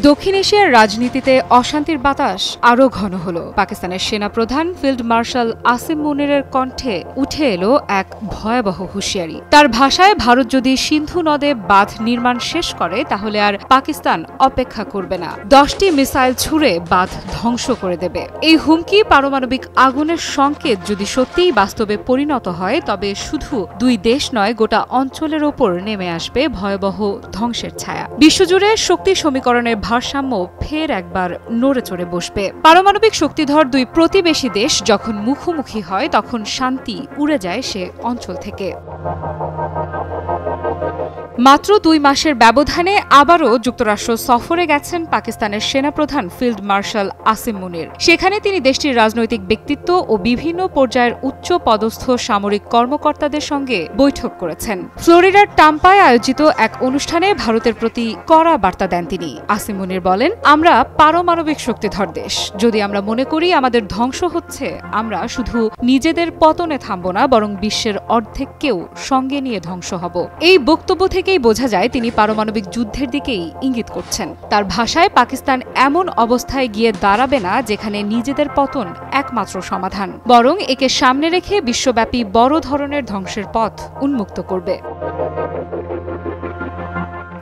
দক্ষিণ এশিয়ার রাজনীতিতে অশান্তির বাতাস আরও ঘন হল। পাকিস্তানের সেনাপ্রধান ফিল্ড মার্শাল আসিম মুনিরের কণ্ঠে উঠে এলো এক ভয়াবহ হুঁশিয়ারি। তার ভাষায়, ভারত যদি সিন্ধু নদে বাঁধ নির্মাণ শেষ করে তাহলে আর পাকিস্তান অপেক্ষা করবে না, 10টি মিসাইল ছুড়ে বাঁধ ধ্বংস করে দেবে। এই হুমকি পারমাণবিক আগুনের সংকেত যদি সত্যিই বাস্তবে পরিণত হয়, তবে শুধু দুই দেশ নয়, গোটা অঞ্চলের ওপর নেমে আসবে ভয়াবহ ধ্বংসের ছায়া। বিশ্বজুড়ে শক্তি সমীকরণের ভারসাম্য ফের একবার নড়ে চড়ে বসবে। পারমাণবিক শক্তিধর দুই প্রতিবেশী দেশ যখন মুখোমুখি হয়, তখন শান্তি উড়ে যায় সে অঞ্চল থেকে। মাত্র 2 মাসের ব্যবধানে আবারও যুক্তরাষ্ট্র সফরে গেছেন পাকিস্তানের সেনাপ্রধান ফিল্ড মার্শাল আসিম মুনির। সেখানে তিনি দেশটির রাজনৈতিক ব্যক্তিত্ব ও বিভিন্ন পর্যায়ের উচ্চ পদস্থ সামরিক কর্মকর্তাদের সঙ্গে বৈঠক করেছেন। ফ্লোরিডার টাম্পায় আয়োজিত এক অনুষ্ঠানে ভারতের প্রতি কড়া বার্তা দেন তিনি। আসিম মুনির বলেন, আমরা পারমাণবিক শক্তিধর দেশ। যদি আমরা মনে করি আমাদের ধ্বংস হচ্ছে, আমরা শুধু নিজেদের পতনে থামব না, বরং বিশ্বের অর্ধেককেও সঙ্গে নিয়ে ধ্বংস হব। এই বক্তব্য থেকে বোঝা যায় তিনি পারমাণবিক যুদ্ধের দিকেই ইঙ্গিত করছেন। তার ভাষায়, পাকিস্তান এমন অবস্থায় গিয়ে দাঁড়াবে না যেখানে নিজেদের পতন একমাত্র সমাধান, বরং একে সামনে রেখে বিশ্বব্যাপী বড় ধরনের ধ্বংসের পথ উন্মুক্ত করবে।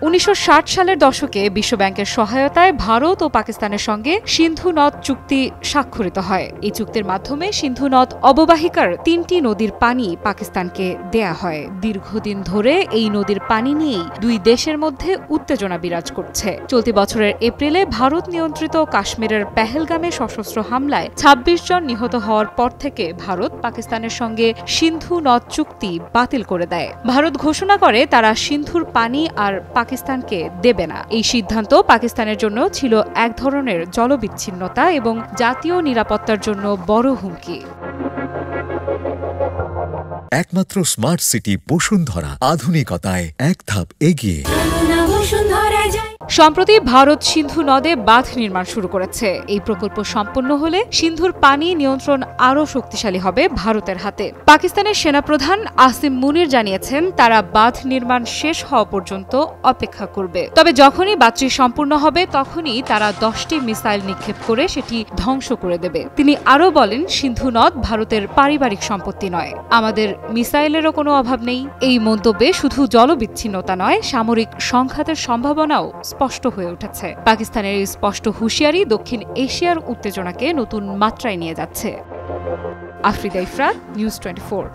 1960 সালের দশকে বিশ্বব্যাংকের সহায়তায় ভারত ও পাকিস্তানের সঙ্গে সিন্ধু নদ চুক্তি স্বাক্ষরিত হয়। এই চুক্তির মাধ্যমে সিন্ধু নদ অববাহিকার 3টি নদীর পানি পাকিস্তানকে দেয়া হয়। দীর্ঘদিন ধরে এই নদীর পানি নিয়েই দুই দেশের মধ্যে উত্তেজনা বিরাজ করছে। চলতি বছরের এপ্রিলে ভারত নিয়ন্ত্রিত কাশ্মীরের পেহেলগামে সশস্ত্র হামলায় 26 জন নিহত হওয়ার পর থেকে ভারত পাকিস্তানের সঙ্গে সিন্ধু নদ চুক্তি বাতিল করে দেয়। ভারত ঘোষণা করে তারা সিন্ধুর পানি আর পাকিস্তানকে দেবে না। এই সিদ্ধান্ত পাকিস্তানের জন্য ছিল এক ধরনের জলবিচ্ছিন্নতা এবং জাতীয় নিরাপত্তার জন্য বড় হুমকি। একমাত্র স্মার্ট সিটি বসুন্ধরা, আধুনিকতায় এক ধাপ এগিয়ে। সম্প্রতি ভারত সিন্ধু নদে বাঁধ নির্মাণ শুরু করেছে। এই প্রকল্প সম্পন্ন হলে সিন্ধুর পানি নিয়ন্ত্রণ আরও শক্তিশালী হবে ভারতের হাতে। পাকিস্তানের সেনাপ্রধান আসিম মুনির জানিয়েছেন, তারা বাঁধ নির্মাণ শেষ হওয়া পর্যন্ত অপেক্ষা করবে। তবে যখনই বাঁধটি সম্পূর্ণ হবে, তখনই তারা 10টি মিসাইল নিক্ষেপ করে সেটি ধ্বংস করে দেবে। তিনি আরও বলেন, সিন্ধু নদ ভারতের পারিবারিক সম্পত্তি নয়, আমাদের মিসাইলেরও কোনো অভাব নেই। এই মন্তব্যে শুধু জলবিচ্ছিন্নতা নয়, সামরিক সংঘাতের সম্ভাবনাও স্পষ্ট হয়ে উঠেছে। পাকিস্তানের এই স্পষ্ট হুঁশিয়ারি দক্ষিণ এশিয়ার উত্তেজনাকে নতুন মাত্রায় নিয়ে যাচ্ছে। আফ্রিদা ইফরাত, নিউজ 24।